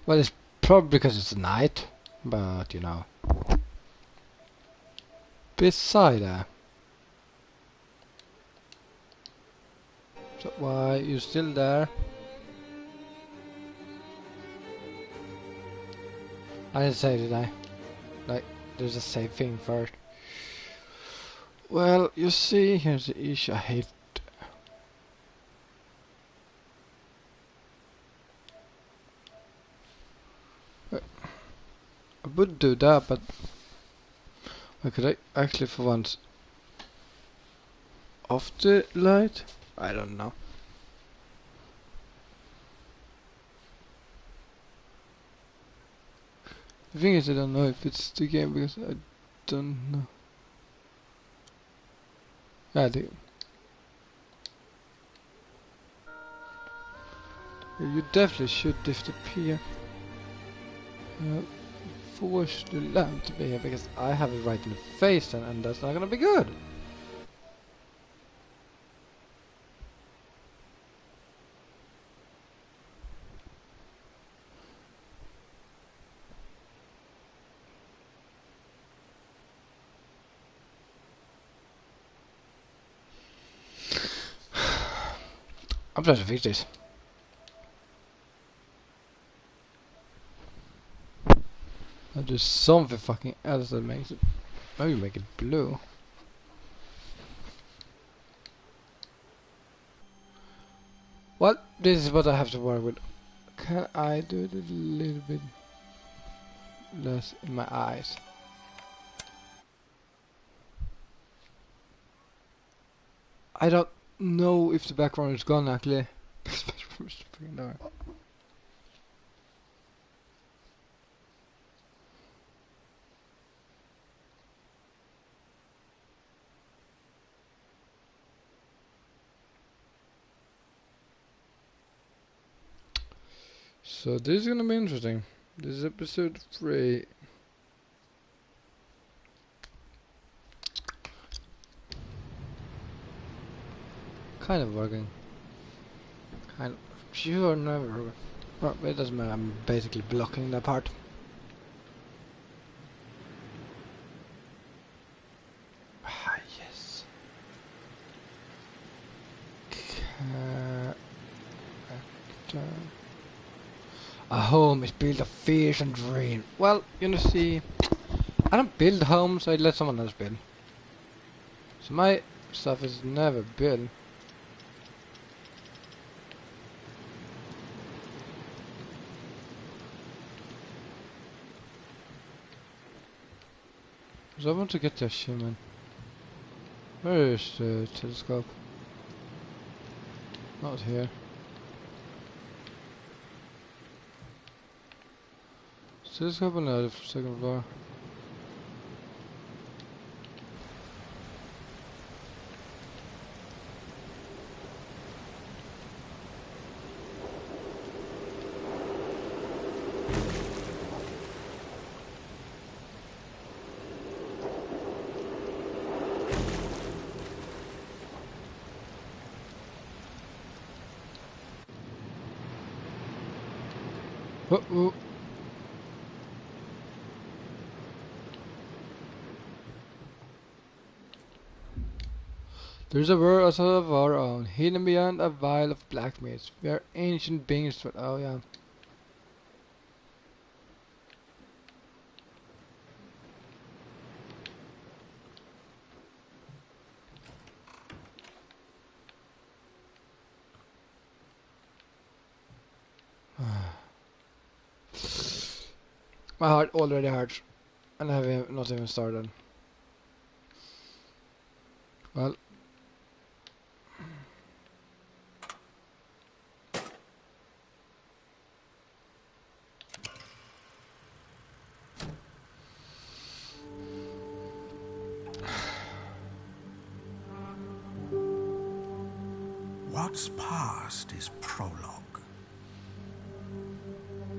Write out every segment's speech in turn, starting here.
Well, it's probably because it's night, but you know. Beside that. So why you still there? I didn't say, did I? Like, there's a save thing first. Well, you see, here's the issue. I hate. I would do that, but could I actually for once off the light? I don't know. The thing is, I don't know if it's the game because I don't know. Yeah, you definitely should disappear. Force the lamp to be here because I have it right in the face and that's not gonna be good. I'm trying to fix this. I'll do something fucking else that makes it. Maybe make it blue. Well, this is what I have to work with. Can I do it a little bit less in my eyes? I don't know if the background is gone actually. So this is gonna be interesting. This is episode 3. Kind of working. Kind of. Sure, never. Well, it doesn't matter. I'm basically blocking that part. Ah, yes. A home is built of fears and dreams. Well, you see, I don't build homes, I let someone else build. So my stuff is never built. So I want to get the achievement. Where is the telescope? Not here. Telescope on the second floor. Oh. There's a world of our own, hidden beyond a vial of black mist. We are ancient beings, but oh yeah. My heart already hurts, and I have not even started. Well. What's past is prologue.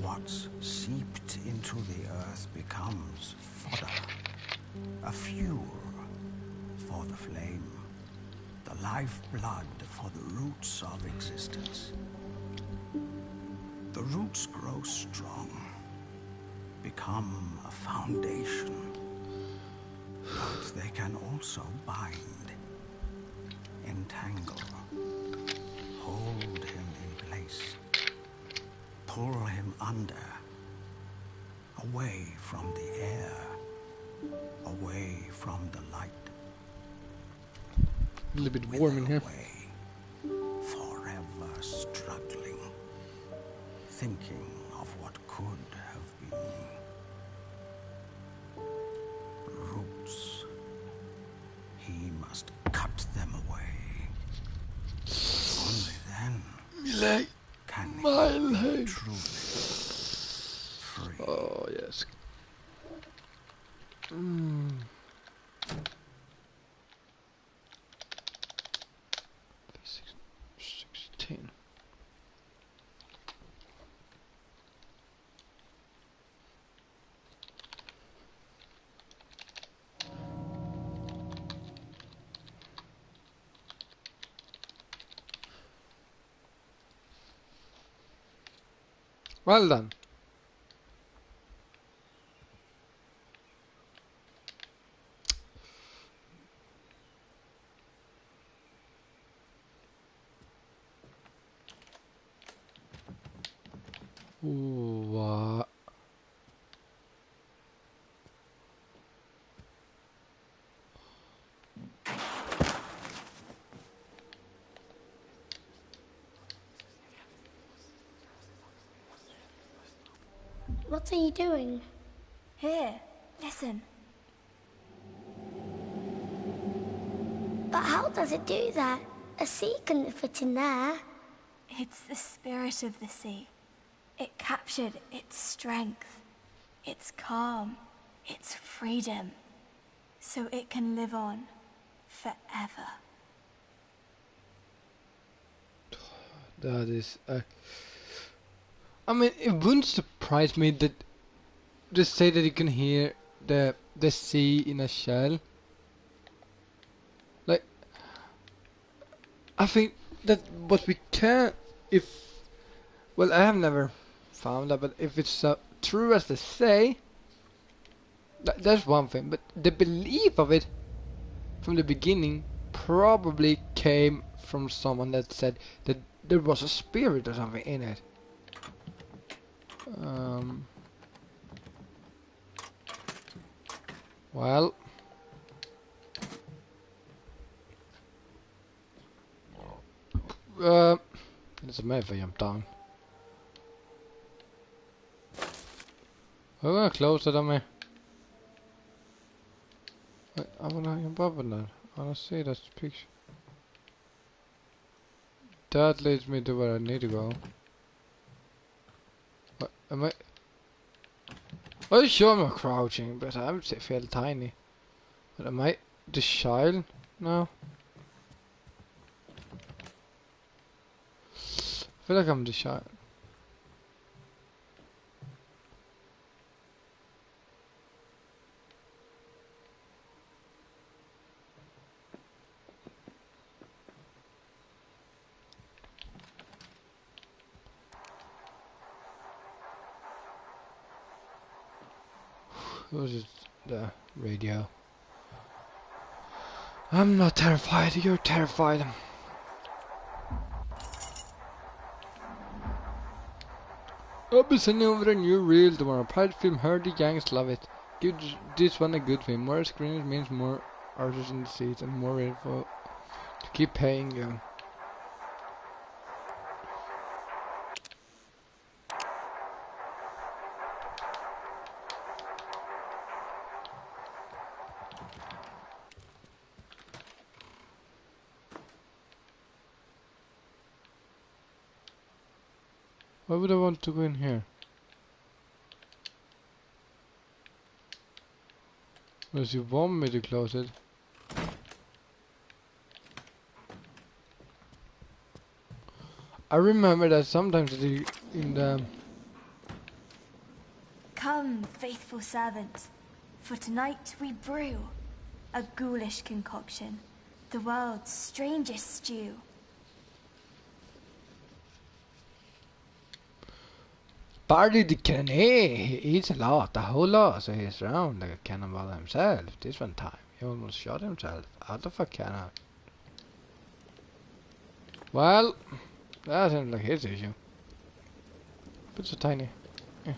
What's seeped into the earth becomes fodder, a fuel for the flame, the lifeblood for the roots of existence. The roots grow strong, become a foundation, but they can also bind, entangle, hold him in place, pull him under, away from the air, away from the light. A little bit warm in here. Away, forever struggling, thinking of what could have been. Roots. He must cut them away. Only then can he be truly free. Oh yes. 16. Well done. What? What are you doing? Here, listen. But how does it do that? A sea couldn't fit in there. It's the spirit of the sea. It captured its strength, its calm, its freedom, so it can live on forever. That is. I mean, it wouldn't surprise me that just say that you can hear the sea in a shell. Like, I think that what we can, if, well, I have never found that, but if it's true as they say, that's one thing. But the belief of it from the beginning probably came from someone that said that there was a spirit or something in it. Well, it's a if I jump down. I'm gonna close it on me. Wait, I wanna jump up on that. I wanna see that picture. That leads me to where I need to go. What am I? Well, sure I'm crouching, but I would say feel tiny. But am I the child? No. I feel like I'm the child. It was just the radio. I'm not terrified, you're terrified. I'll be sending over a new reel tomorrow. Pirate film, heard the gangs love it. Give this one a good film. More screens means more artists in the seats and more info to keep paying you. Why would I want to go in here? Unless you want me to close it. I remember that sometimes in the... Come, faithful servant, for tonight we brew a ghoulish concoction, the world's strangest stew. Barley the cannon, he eats a lot, a whole lot, so he's around like a cannonball himself. This one time, he almost shot himself out of a cannon. Well, that seems like his issue. But so tiny. Yeah.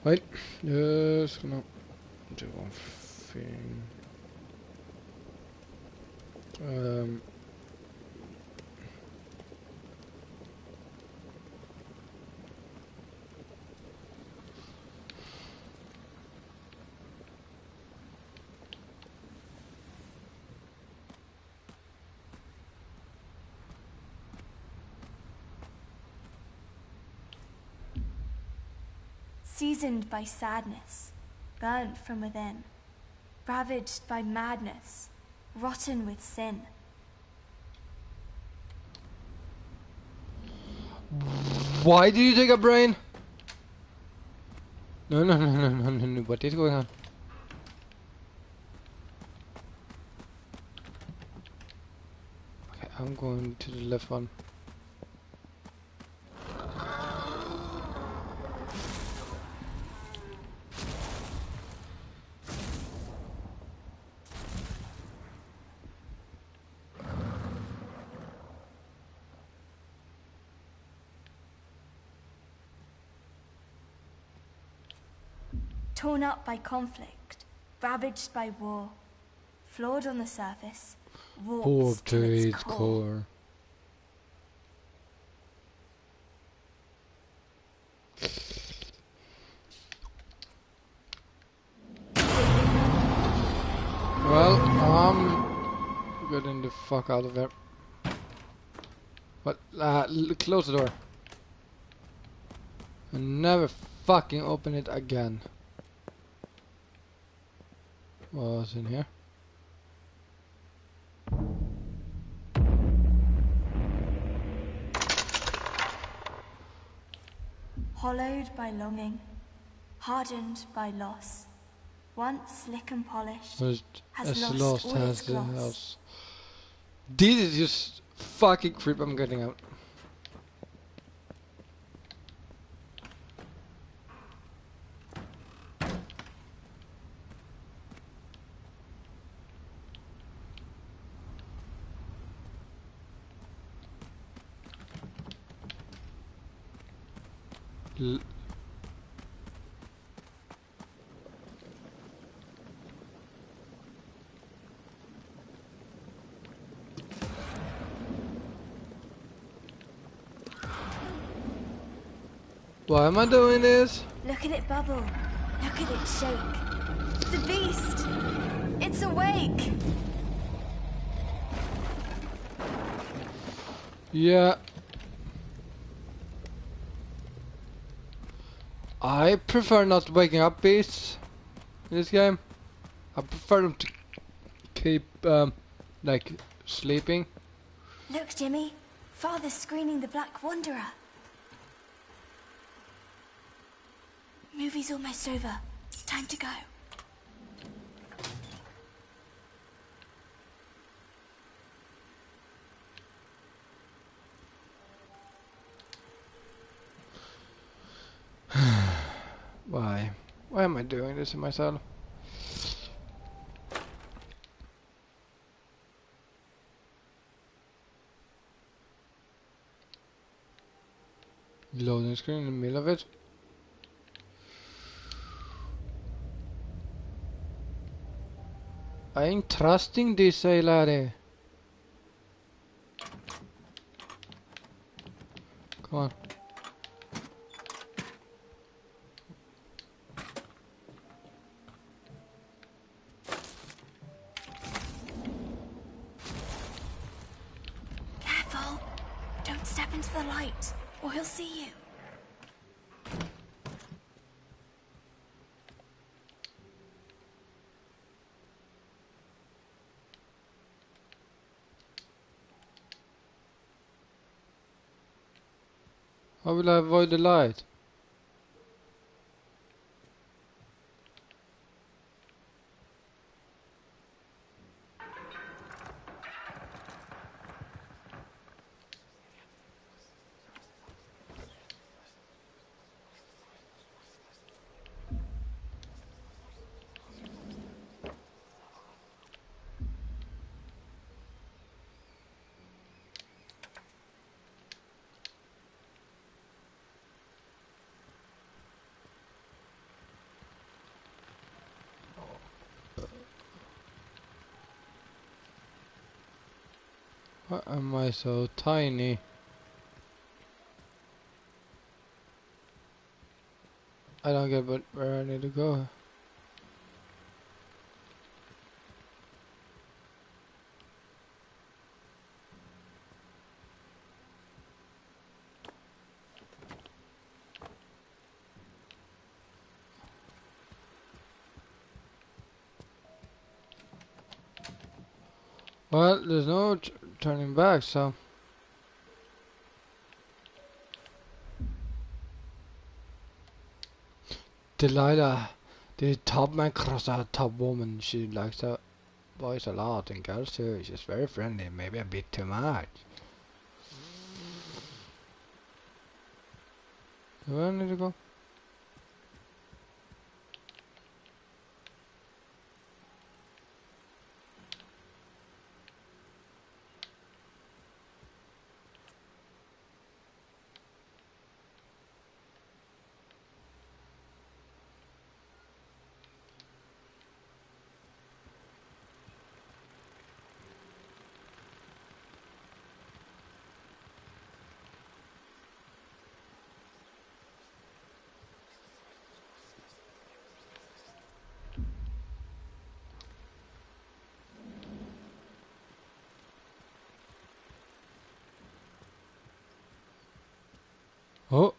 Wait, just gonna do one thing. Seasoned by sadness, burnt from within, ravaged by madness, rotten with sin. Why did you take a brain? No, no, no, no, no, no, no. What is going on? Okay, I'm going to the left one. Torn up by conflict, ravaged by war, flawed on the surface, warped to its core. Well, I'm getting the fuck out of there. What? Close the door. And never fucking open it again. What's in here? Hollowed by longing, hardened by loss, once slick and polished, has lost all its gloss. This is just fucking creep. I'm getting out. Why am I doing this? Look at it bubble. Look at it shake. The beast! It's awake! Yeah. I prefer not waking up beasts in this game. I prefer them to keep, like, sleeping. Look, Jimmy. Father's screening the Black Wanderer. Movie's almost over. It's time to go. Why? Why am I doing this to myself? Loading screen in the middle of it. I ain't trusting this, laddie. Come on. Careful! Don't step into the light, or he'll see you. How will I avoid the light? Why am I so tiny? I don't get where I need to go. Well, there's no turning back, so... Delilah, the top man cross out top woman. She likes her boys a lot and girls too. She's very friendly, maybe a bit too much. Where do I need to go? Oh!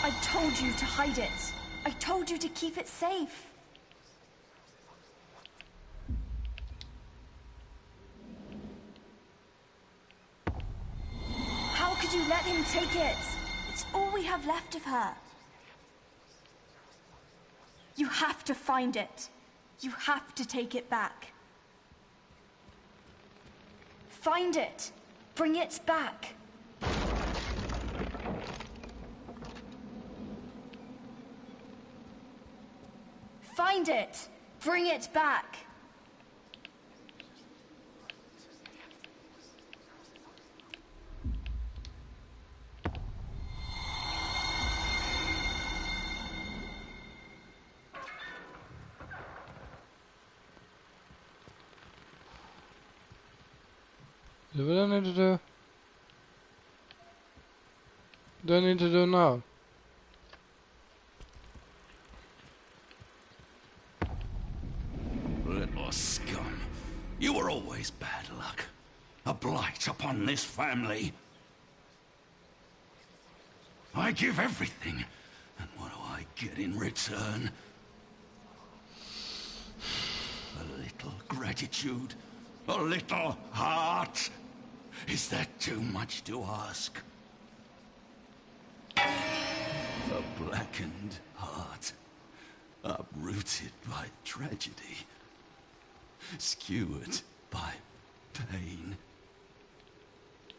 I told you to hide it. I told you to keep it safe. How could you let him take it? It's all we have left of her. You have to find it. You have to take it back. Find it. Bring it back. Find it. Bring it back. What do I need to do? What do I need to do now? Little scum. You were always bad luck. A blight upon this family. I give everything. And what do I get in return? A little gratitude. A little heart. Is that too much to ask? A blackened heart. Uprooted by tragedy. Skewered by pain.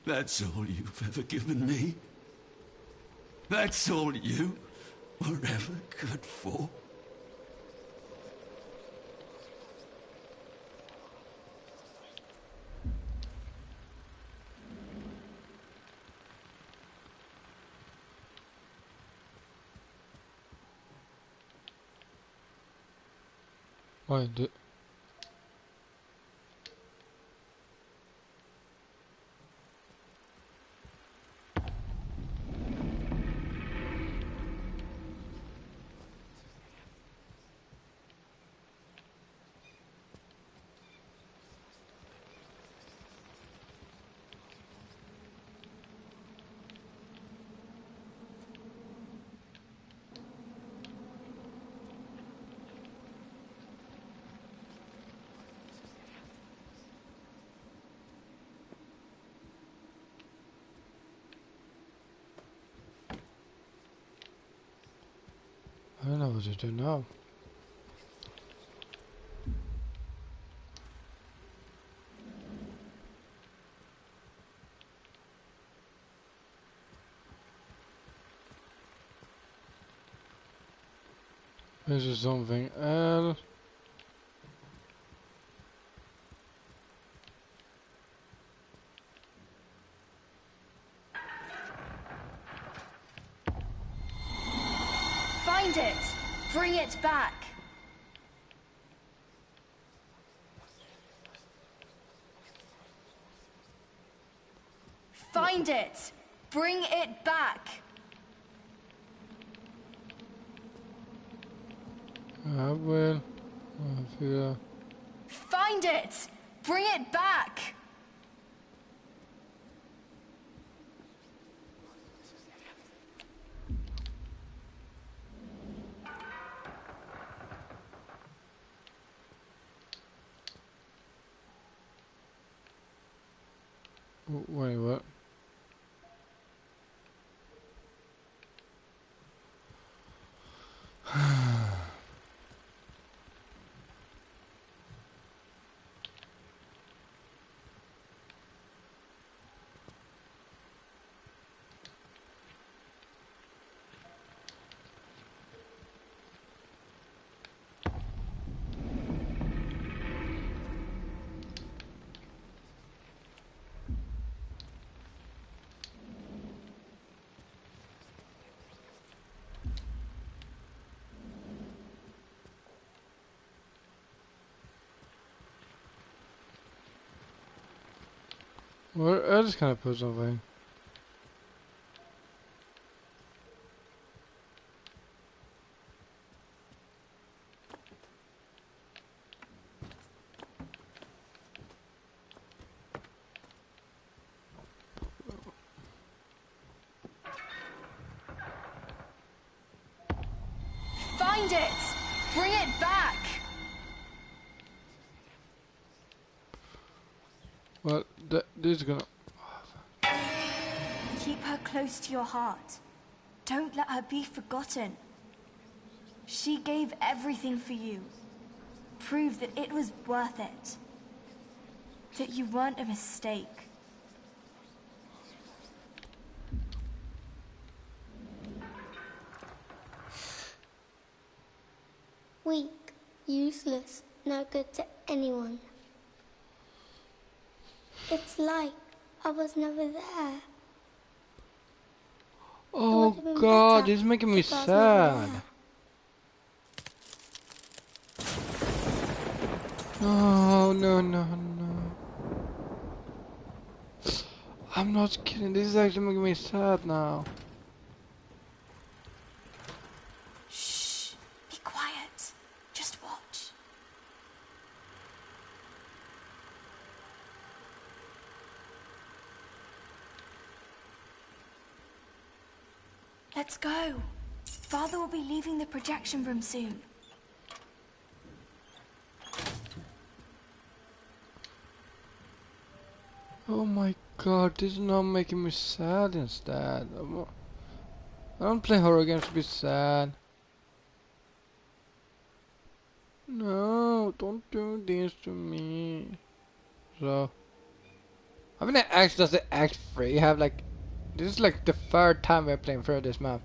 That's all you've ever given me? That's all you were ever good for? Why do... I don't know what to do now. This is something else. Find it! Bring it back! Find it! Bring it back! I will. I'll figure out. Find it! Bring it back! Wait, what? Well, I just kind of put something. Find it! Bring it back! Well, this is gonna. Keep her close to your heart. Don't let her be forgotten. She gave everything for you. Prove that it was worth it. That you weren't a mistake. Weak, useless, no good to anyone. It's like I was never there. Oh would have been God, better this is making me if I was never sad. there. No, no, no, no. I'm not kidding. This is actually making me sad now. Shh. Be quiet. Just watch. Let's go. Father will be leaving the projection room soon. Oh my God, this is not making me sad instead. I don't play horror games to be sad. No, don't do this to me. So, I mean, actually, does the Act 3 have like? This is like the third time we're playing through this map.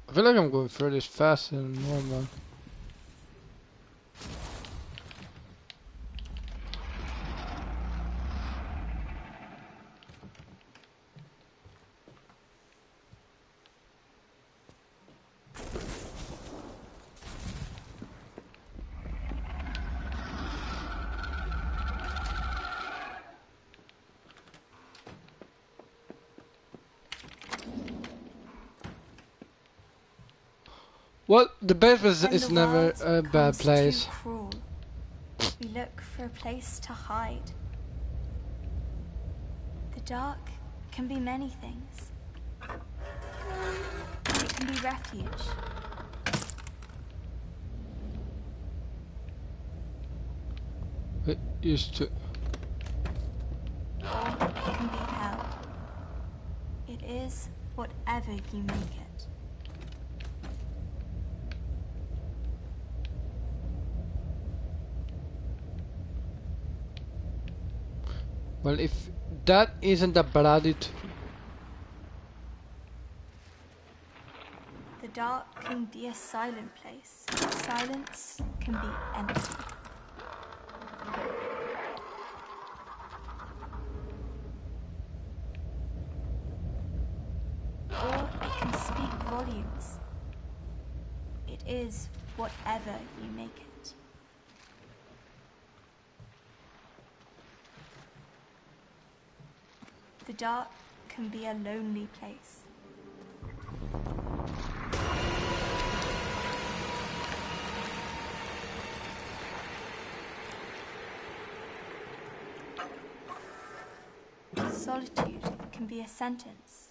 I feel like I'm going through this faster than normal. Well, the base When is the never world a bad becomes place. Too cruel, we look for a place to hide. The dark can be many things. It can be refuge. It used to. Or it can be hell. It is whatever you make it. Well, if that isn't a bloody... The dark can be a silent place. Silence can be empty. Or it can speak volumes. It is whatever you make it. The dark can be a lonely place. Solitude can be a sentence.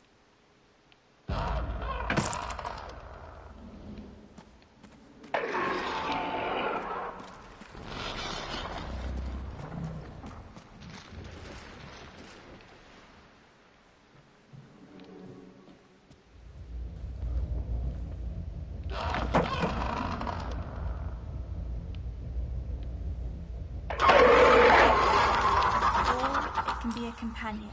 Be a companion.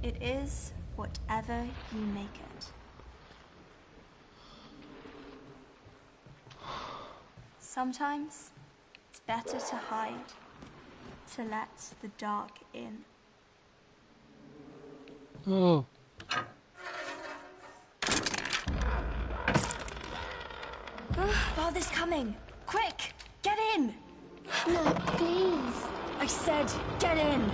It is whatever you make it. Sometimes it's better to hide, to let the dark in. Oh. Father's coming! Quick! Get in! No, please. I said, get in!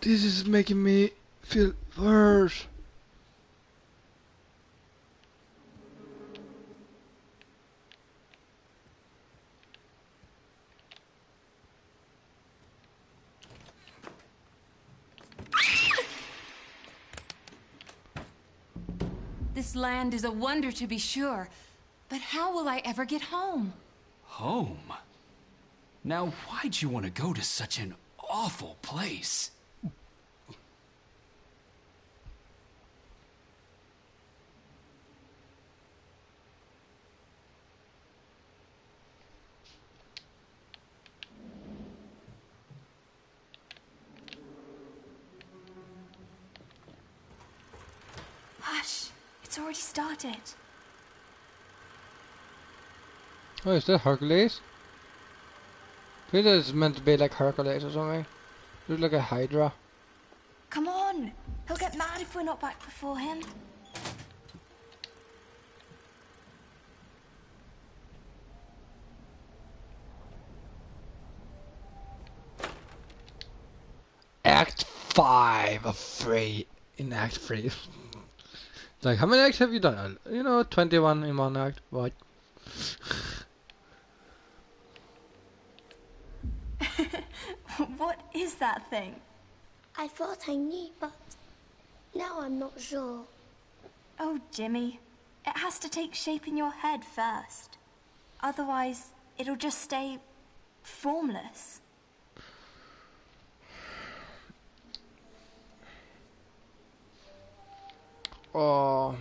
This is making me feel worse. This land is a wonder to be sure, but how will I ever get home? Home? Now, why'd you want to go to such an awful place? Hush! It's already started. Oh, is that Hercules? I think it's meant to be like Hercules or something. Looks like a Hydra. Come on! He'll get mad if we're not back before him. Act 5 of 3 in Act 3. It's like, how many acts have you done? You know, 21 in one act. What? What is that thing? I thought I knew, but now I'm not sure. Oh, Jimmy. It has to take shape in your head first. Otherwise, it'll just stay formless. Oh.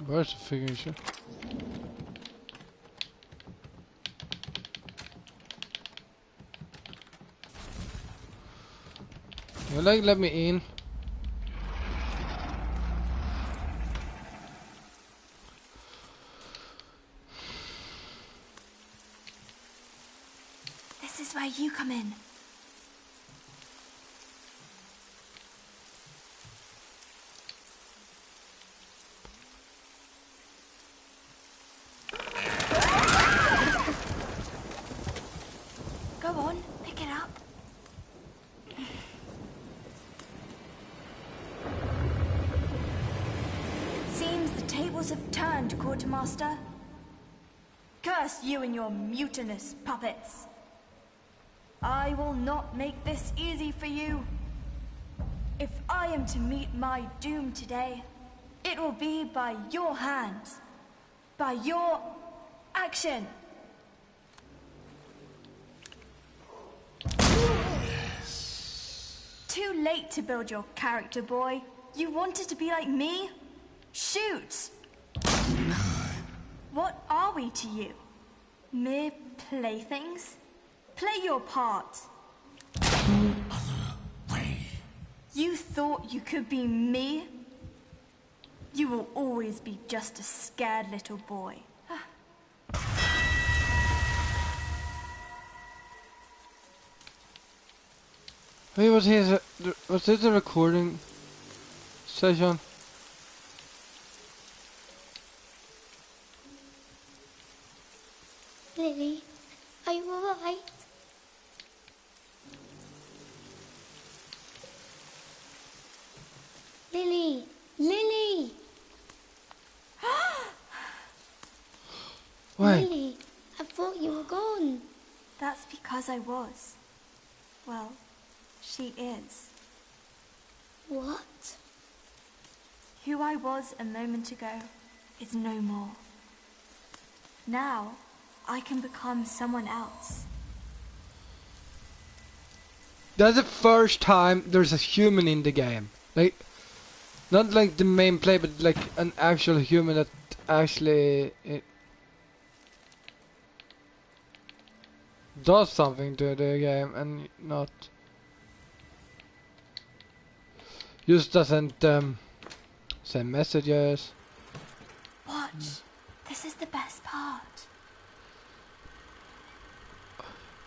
Where's the signature? You like let me in? This is where you come in. Go on, pick it up. It seems the tables have turned, Quartermaster. Curse you and your mutinous puppets. I will not make this easy for you. If I am to meet my doom today, it will be by your hands, by your action. Too late to build your character, boy. You wanted to be like me? Shoot! What are we to you? Mere playthings? Play your part. You thought you could be me? You will always be just a scared little boy. Wait, was this a recording session? Lily, are you alright? Lily! Lily! Why? Lily, I thought you were gone. That's because I was. Well, she is. What? Who I was a moment ago is no more. Now, I can become someone else. That's the first time there's a human in the game. Like, not like the main play, but like an actual human that actually does something to the game and not just doesn't send messages. Watch. This is the best part.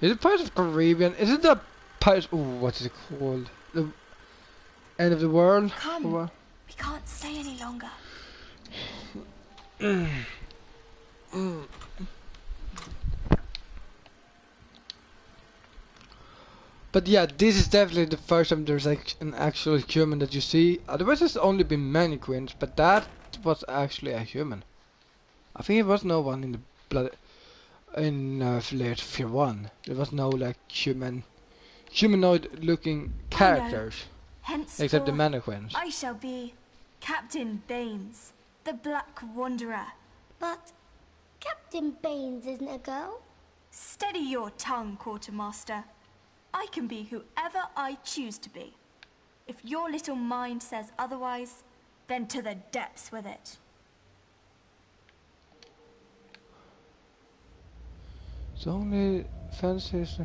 Is it Pirates of the Caribbean? Is it the Pirates? Oh, what is it called? The End of the World? Come. Or what? We can't stay any longer. But yeah, this is definitely the first time there's like an actual human that you see. Otherwise, there's only been mannequins, but that was actually a human. I think it was no one in the blood in Flair 1. There was no like humanoid-looking characters except the Henceforth, mannequins. I shall be Captain Baines, the Black Wanderer. But Captain Baines isn't a girl. Steady your tongue, Quartermaster. I can be whoever I choose to be. If your little mind says otherwise, then to the depths with it. It's only fences.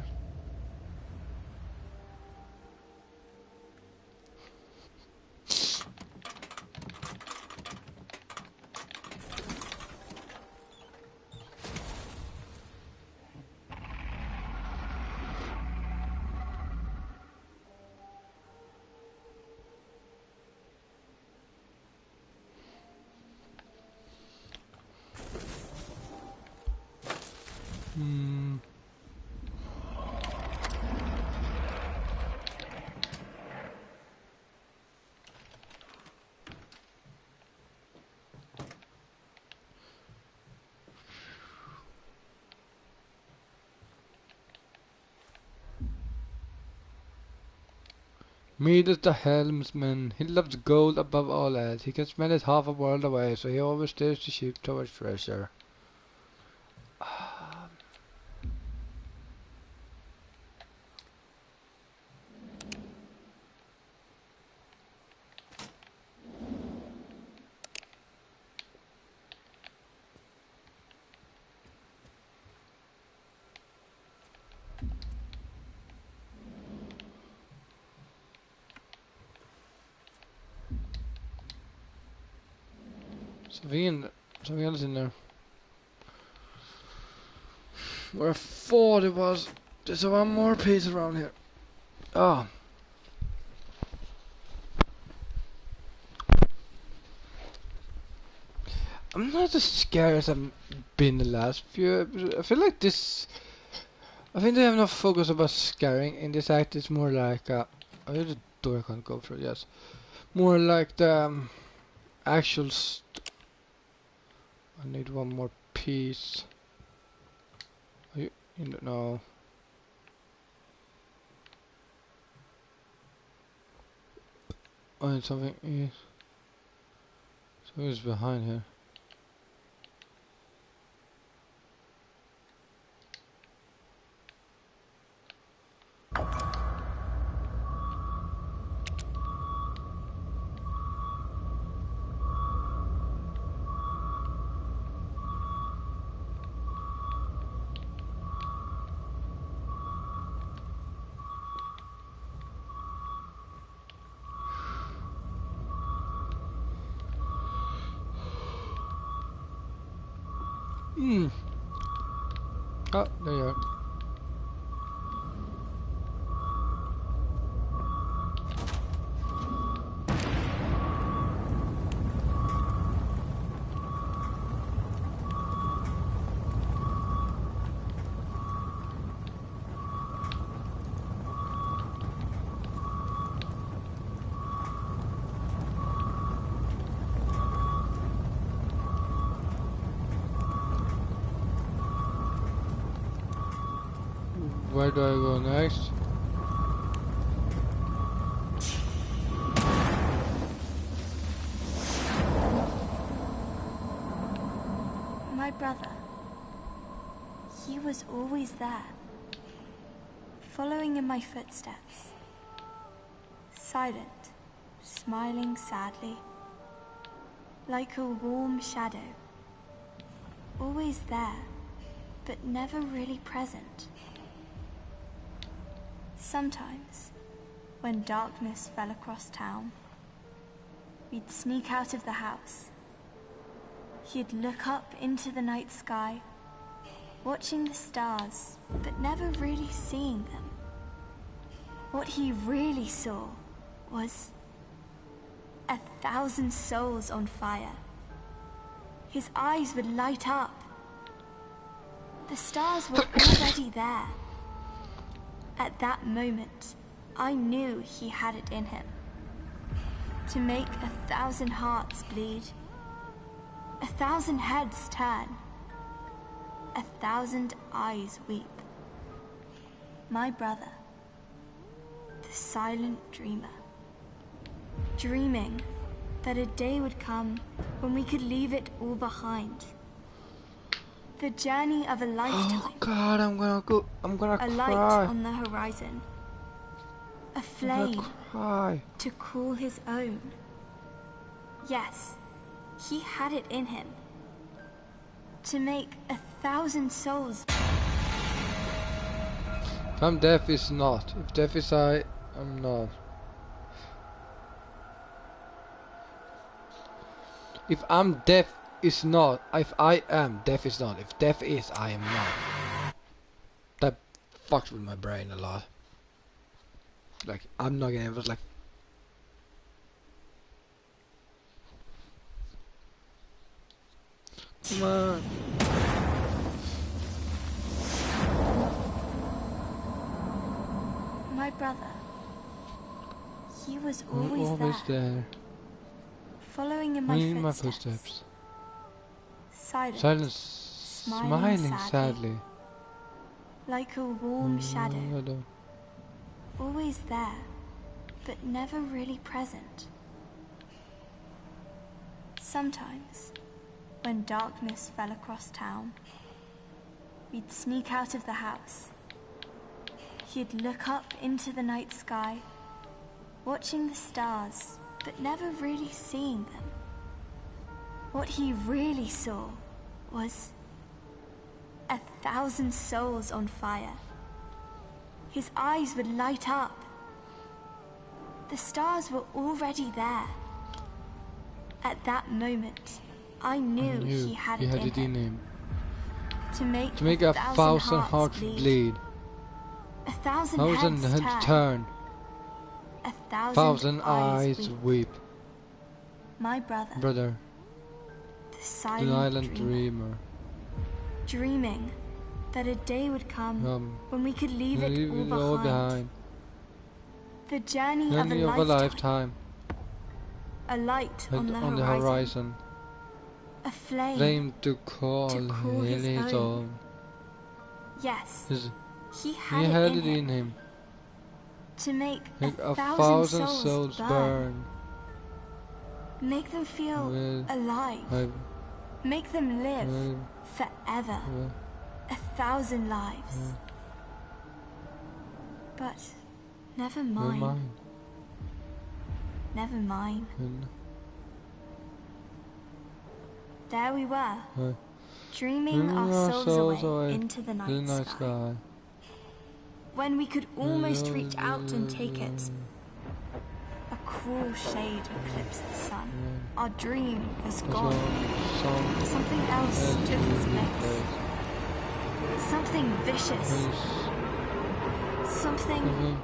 Mead is the helmsman. He loves gold above all else. He can smell it half a world away, so he always steers the ship towards treasure. Something else in there. Where I thought it was. There's one more piece around here. Ah. I'm not as scared as I've been the last few episodes. I feel like this. I think they have enough focus about scaring in this act. It's more like oh, the door I can't go through. Yes, more like the actual. I need one more piece. Are you? No. Oh, and something is. Something's behind here. Hmm. Oh, there you are. Where do I go next? My brother. He was always there, following in my footsteps. Silent, smiling sadly, like a warm shadow. Always there, but never really present. Sometimes, when darkness fell across town, we'd sneak out of the house. He'd look up into the night sky, watching the stars, but never really seeing them. What he really saw was 1,000 souls on fire. His eyes would light up. The stars were already there. At that moment, I knew he had it in him. To make 1,000 hearts bleed, 1,000 heads turn, 1,000 eyes weep. My brother, the silent dreamer, dreaming that a day would come when we could leave it all behind. The journey of a lifetime. Oh God, I'm gonna A light cry. on the horizon. A I'm flame gonna cry. to call his own. Yes, he had it in him. To make 1,000 souls. If I'm deaf, it's not. If deaf is I, I'm not. If I'm deaf, it's not. If I am deaf, is not. If deaf is, I am not. That fucks with my brain a lot. Like, I'm not gonna ever like. Come on. My brother. He was I'm always always there. there. Following in my In my footsteps. footsteps. Silent. Silence, smiling sadly. Like a warm shadow. Always there, but never really present. Sometimes, when darkness fell across town, we'd sneak out of the house. He'd look up into the night sky, watching the stars, but never really seeing them. What he really saw was 1,000 souls on fire. His eyes would light up. The stars were already there. At that moment, I knew he had it in him. To make 1,000 hearts bleed. 1,000 heads turn. 1,000 eyes weep. weep. My brother, Brother, the the silent dreamer, dreamer. dreaming that a day would come when we could leave it all behind. The journey of a lifetime. A light on the horizon. A flame to call his own. Yes, he He had had it in him. him. To make Make 1,000 souls souls burn. burn. Make them feel Well, alive. Make them live forever. 1,000 lives. But never mine. Never mine. There we were, dreaming our souls away into the night sky. When we could almost reach out and take it, a cruel shade eclipsed the sun. Our dream was gone. Something else took its place. Something vicious. Something...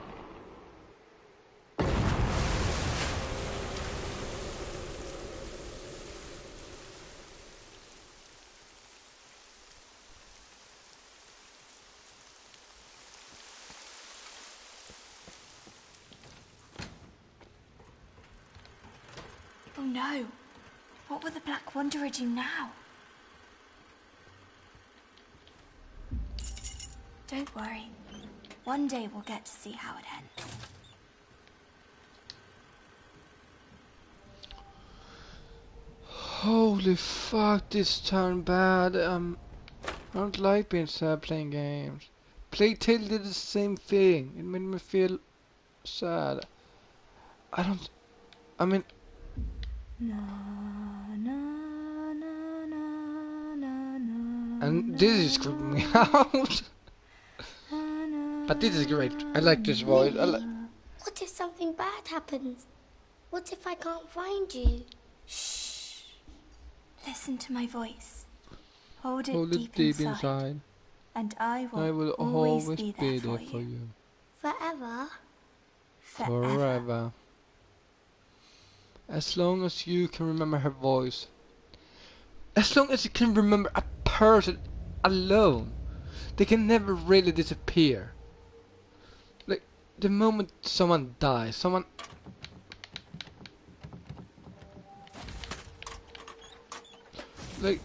Oh no! What will the Black Wanderer do now? Don't worry. One day we'll get to see how it ends. Holy fuck, this turned bad. I don't like being sad playing games. Plague Tale did the same thing. It made me feel sad. I mean... And this is creeping me out. But this is great. I like this voice. What if something bad happens? What if I can't find you? Shh. Listen to my voice. Hold it deep inside. And I will always be there for you. Forever? Forever. As long as you can remember her voice. As long as you can remember a person alone. They can never really disappear. Like, the moment someone dies, someone... Like,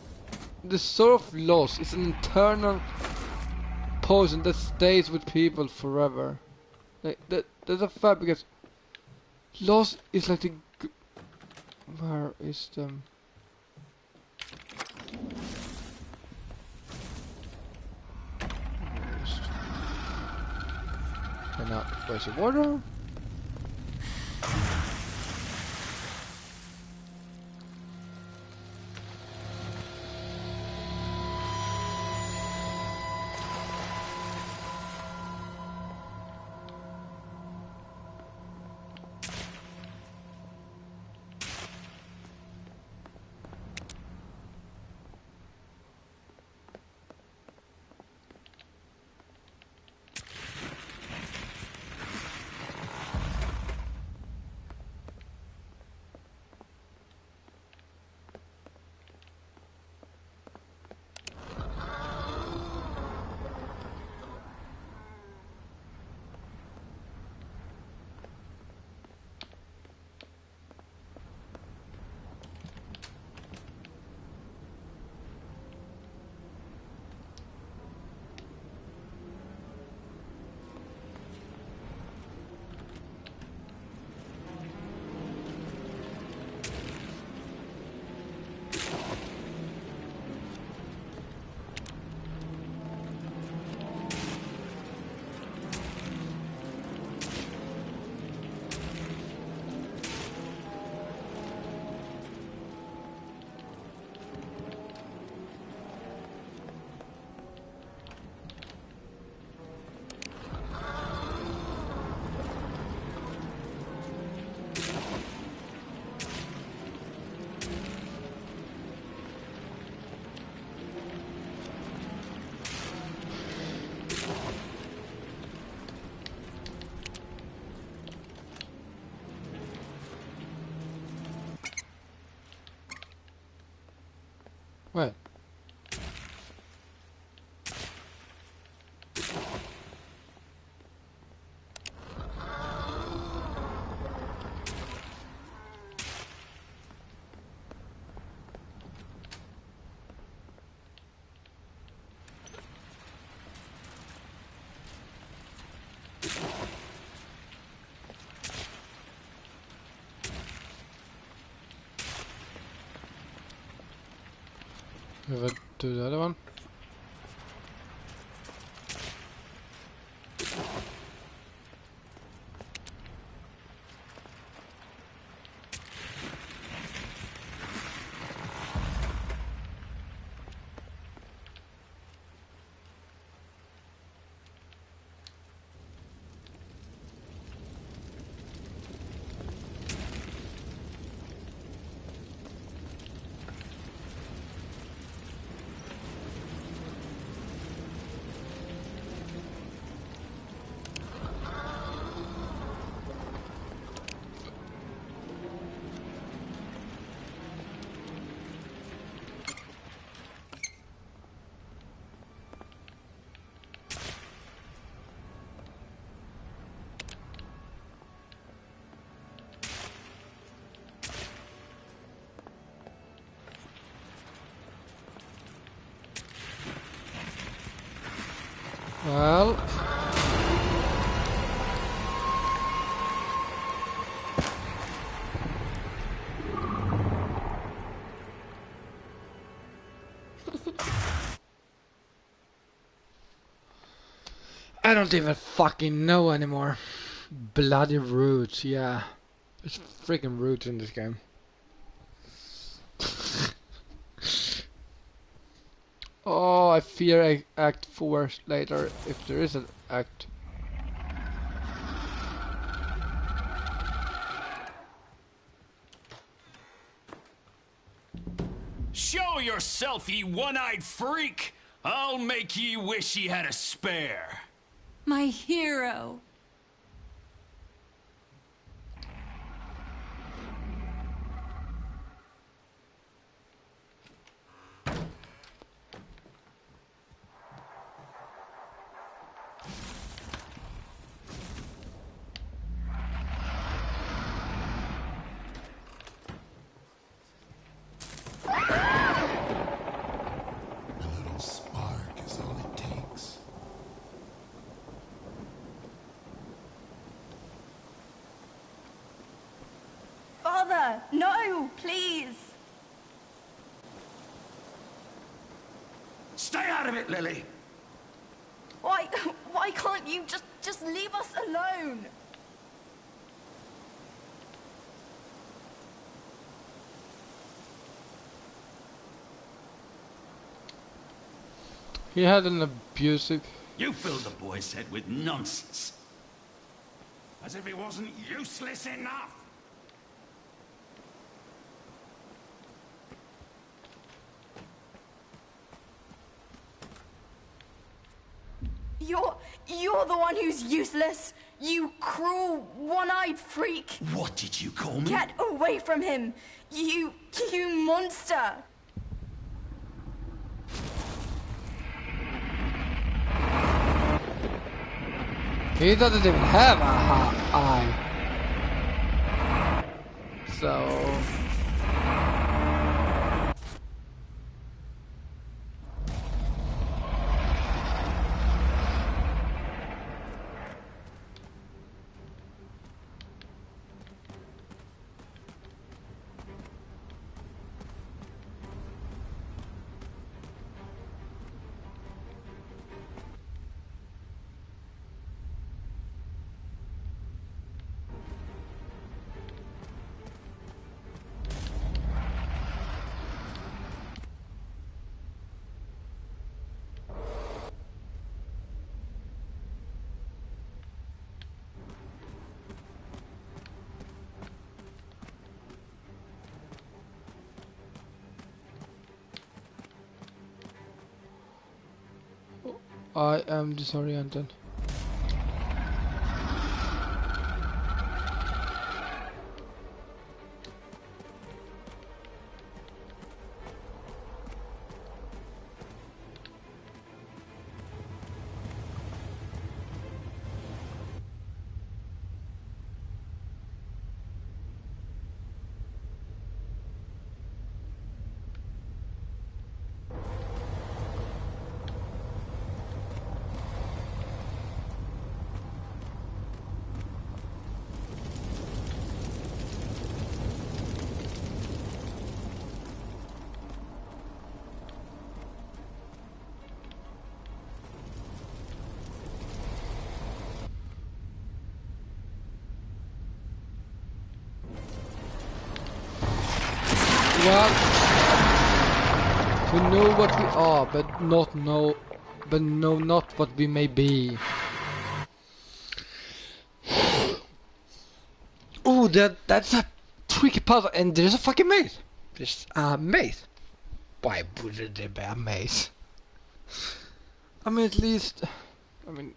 the sort of loss is an internal poison that stays with people forever. Like, that's a fact, because loss is like the... Where is the... Where's the water? What? If I do the other one. Well, I don't even fucking know anymore. Bloody roots, yeah. There's freaking roots in this game. Oh, I fear Act 4 later, if there is an Act. Show yourself, ye one-eyed freak! I'll make ye wish ye had a spare. My hero. A little spark is all it takes. Father, no, please. Stay out of it, Lily! Why can't you just leave us alone? He had an abusive... You filled the boy's head with nonsense. As if he wasn't useless enough! You're the one who's useless. You cruel, one-eyed freak. What did you call me? Get away from him. You monster. He doesn't even have a eye. So... I am disoriented. what? We know what we are, but not what we may be. Oh, that's a tricky puzzle, and there's a fucking maze. There's a maze. Why wouldn't there be a maze? I mean, at least, I mean.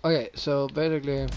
Okay, so basically.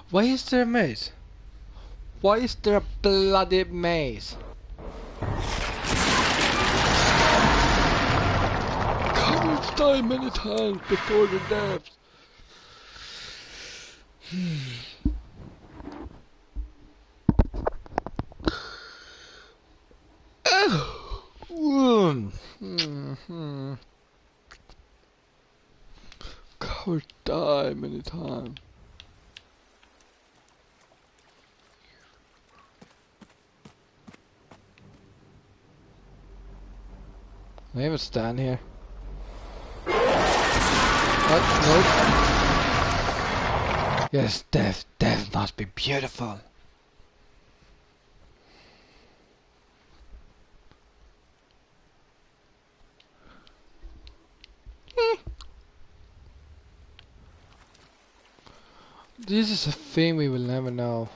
Why is there a maze? Why is there a bloody maze? Cowards die many times before the death. Cowards die many times. Can I even stand here? What? Nope. Yes, death. Death must be beautiful. This is a thing we will never know.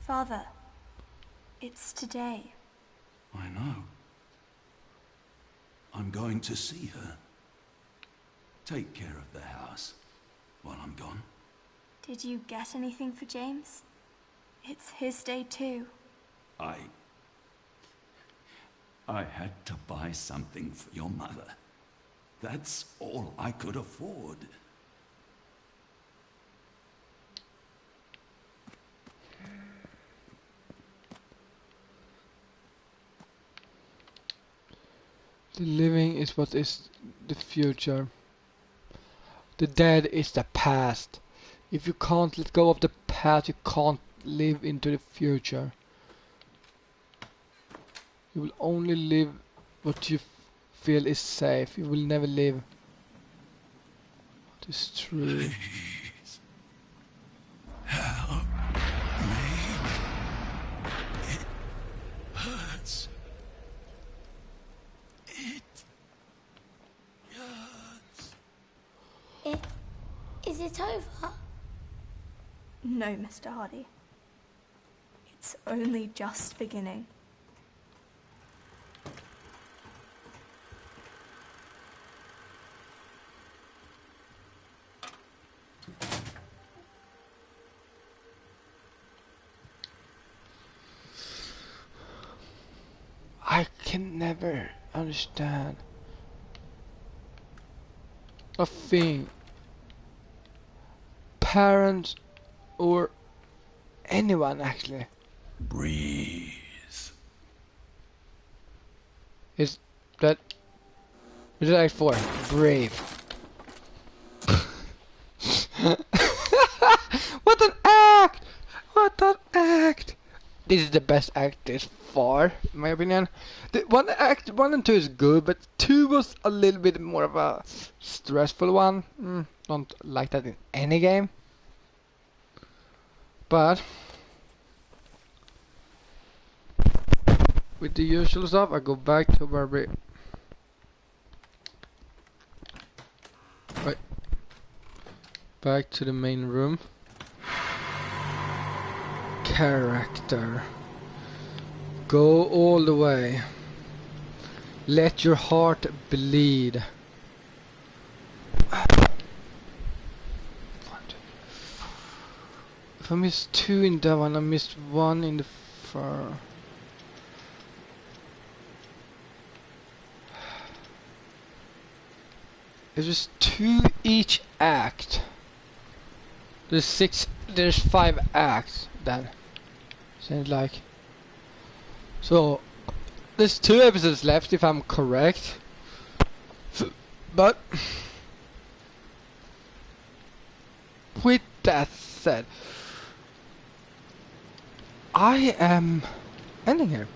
Father, it's today. I know. I'm going to see her. Take care of the house while I'm gone. Did you get anything for James? It's his day too. I had to buy something for your mother. That's all I could afford. The living is what is the future. The dead is the past. If you can't let go of the past, you can't live into the future. You will only live what you feel is safe. You will never live what is true. Please. Help me. It hurts. It hurts. Is it over? No, Mr. Hardy. It's only just beginning. I can never understand a thing. Parents or anyone actually. Breathe. Is that Act 4? Brave. What an act! What an act! This is the best act this far, in my opinion. The one and two is good, but 2 was a little bit more of a stressful one. Don't like that in any game. But with the usual stuff, I go back to where we... Right. Back to the main room. Character. Go all the way. Let your heart bleed. If I missed 2 in that one, I missed 1 in the fur. It's just 2 each act. There's 5 acts then. Seems like. So there's 2 episodes left if I'm correct. But with that said, I am ending here.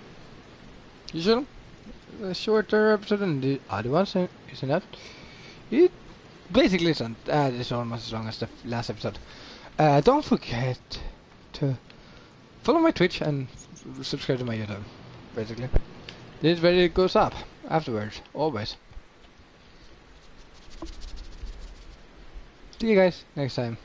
Usual, a shorter episode than the other ones, isn't that? It basically isn't. It's almost as long as the last episode. Don't forget to follow my Twitch and subscribe to my YouTube. Basically, this video goes up afterwards, always. See you guys next time.